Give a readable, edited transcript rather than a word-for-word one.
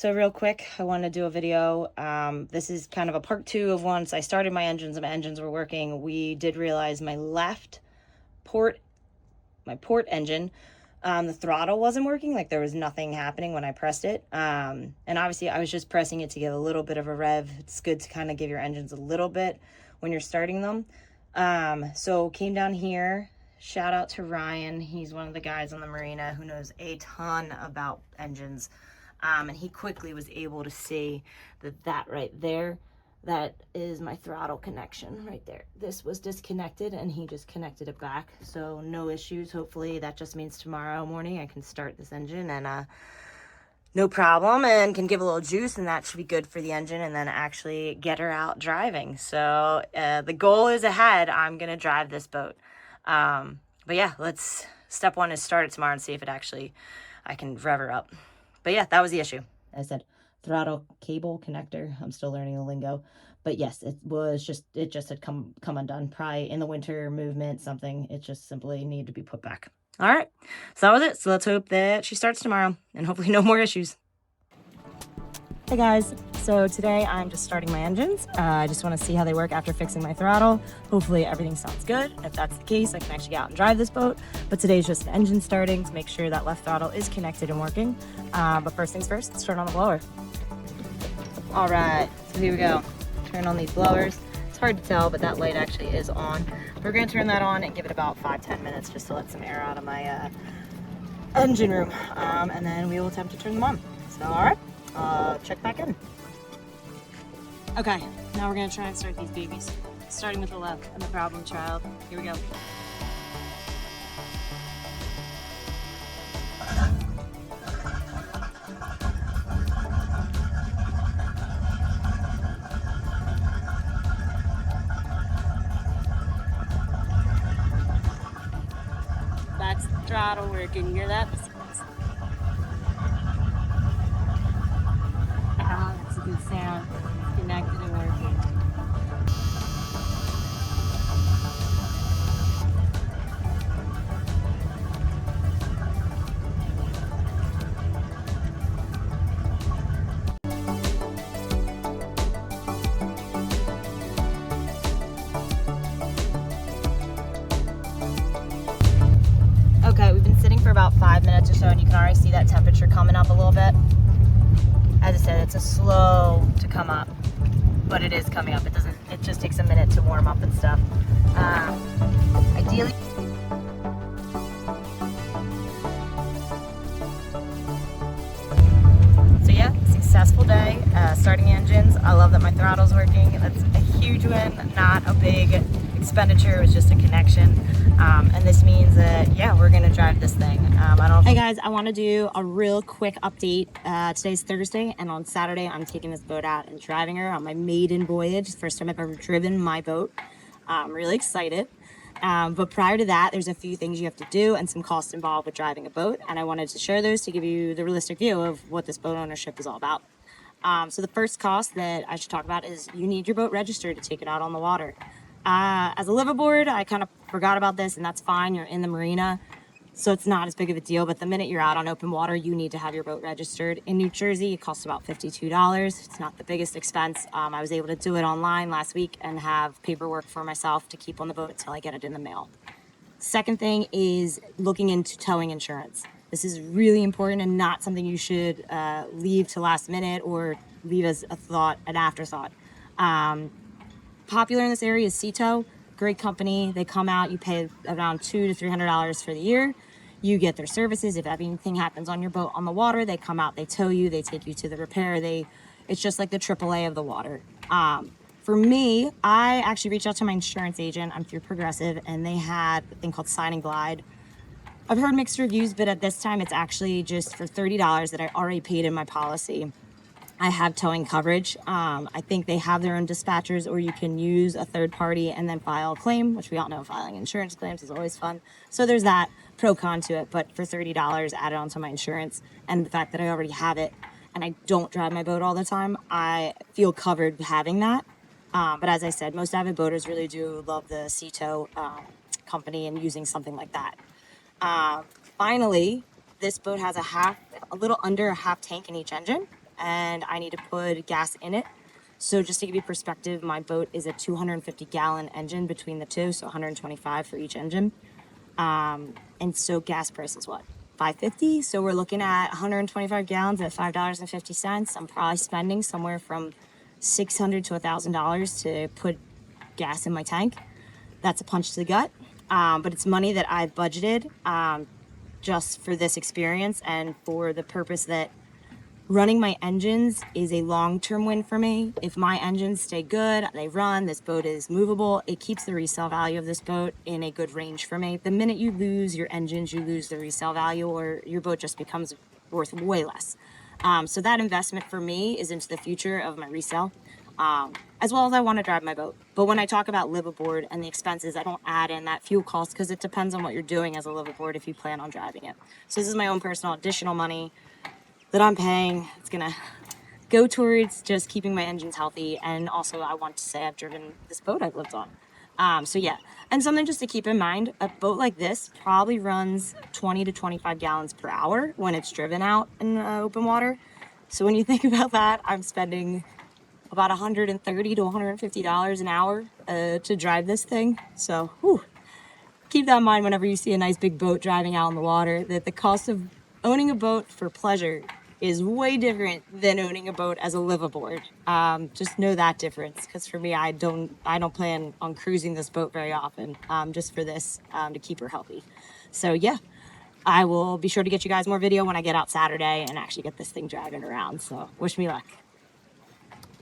So real quick, I want to do a video. This is kind of a part two of once I started my engines and my engines were working. We did realize my left port engine, the throttle wasn't working. Like there was nothing happening when I pressed it. And obviously I was just pressing it to get a little bit of a rev. It's good to kind of give your engines a little bit when you're starting them. So came down here. Shout out to Ryan. He's one of the guys on the marina who knows a ton about engines. And he quickly was able to see that right there, that is my throttle connection right there. This was disconnected and he just connected it back. So no issues. Hopefully that just means tomorrow morning I can start this engine and no problem, and can give a little juice, and that should be good for the engine, and then actually get her out driving. So the goal is ahead. I'm gonna drive this boat. But yeah, step one is start it tomorrow and see if I can rev her up. But yeah, that was the issue. As I said, throttle cable connector. I'm still learning the lingo. But yes, it just had come undone. Probably in the winter movement, something. It just simply needed to be put back. All right, so that was it. So let's hope that she starts tomorrow and hopefully no more issues. Hey guys, so today I'm just starting my engines. I just want to see how they work after fixing my throttle. Hopefully everything sounds good. If that's the case, I can actually get out and drive this boat. But today's just the engine starting to make sure that left throttle is connected and working. But first things first, let's turn on the blower. All right, so here we go. Turn on these blowers. It's hard to tell, but that light actually is on. We're gonna turn that on and give it about 5-10 minutes just to let some air out of my engine room. And then we will attempt to turn them on. So, all right, check back in. Okay, now we're gonna try and start these babies. Starting with the left and the problem child. Here we go. That's the throttle working. You hear that? Oh, that's a good sound. It's connected and working. Okay, we've been sitting for about 5 minutes or so, and you can already see that temperature coming up a little bit. As I said, it's a slow to come up, but it is coming up. It just takes a minute to warm up and stuff. Ideally, so yeah, successful day, starting engines. I love that my throttle's working. That's a huge win, not a big expenditure. It was just a connection. And this means that, yeah, we're gonna drive this thing. Hey guys, I want to do a real quick update. Today's Thursday, and on Saturday I'm taking this boat out and driving her on my maiden voyage. First time I've ever driven my boat. I'm really excited. But prior to that, there's a few things you have to do and some costs involved with driving a boat, and I wanted to share those to give you the realistic view of what this boat ownership is all about. So the first cost that I should talk about is you need your boat registered to take it out on the water. As a liveaboard, I kind of forgot about this, and that's fine. You're in the marina, so it's not as big of a deal. But the minute you're out on open water, you need to have your boat registered. In New Jersey, it costs about $52. It's not the biggest expense. I was able to do it online last week and have paperwork for myself to keep on the boat until I get it in the mail. Second thing is looking into towing insurance. This is really important and not something you should leave to last minute or leave as an afterthought. Popular in this area is Sea-Tow. Great company. They come out, you pay around $200 to $300 for the year. You get their services. If anything happens on your boat on the water, they come out, they tow you, they take you to the repair. It's just like the AAA of the water. For me, I actually reached out to my insurance agent. I'm through Progressive, and they had a thing called Sign and Glide. I've heard mixed reviews, but at this time it's actually just for $30 that I already paid in my policy. I have towing coverage. I think they have their own dispatchers, or you can use a third party and then file a claim, which we all know filing insurance claims is always fun. So there's that pro con to it, but for $30 added onto my insurance, and the fact that I already have it and I don't drive my boat all the time, I feel covered having that. But as I said, most avid boaters really do love the Sea-Tow company and using something like that. Finally, this boat has a little under a half tank in each engine. and I need to put gas in it. So just to give you perspective, my boat is a 250 gallon engine between the two, so 125 for each engine. And so gas price is what? $5.50. So we're looking at 125 gallons at $5.50. I'm probably spending somewhere from $600 to $1,000 to put gas in my tank. That's a punch to the gut. But it's money that I budgeted just for this experience and for the purpose that running my engines is a long-term win for me. If my engines stay good, they run, this boat is movable, it keeps the resale value of this boat in a good range for me. The minute you lose your engines, you lose the resale value, or your boat just becomes worth way less. So that investment for me is into the future of my resale, as well as I want to drive my boat. But when I talk about Liveaboard and the expenses, I don't add in that fuel cost because it depends on what you're doing as a Liveaboard if you plan on driving it. So this is my own personal additional money that I'm paying. It's gonna go towards just keeping my engines healthy, and also I want to say I've driven this boat I've lived on. So yeah, and something just to keep in mind, a boat like this probably runs 20 to 25 gallons per hour when it's driven out in open water. So when you think about that, I'm spending about $130 to $150 an hour to drive this thing. So whew, keep that in mind whenever you see a nice big boat driving out in the water, that the cost of owning a boat for pleasure is way different than owning a boat as a liveaboard. Just know that difference, because for me, I don't plan on cruising this boat very often, just for this, to keep her healthy. So yeah, I will be sure to get you guys more video when I get out Saturday and actually get this thing driving around. So wish me luck.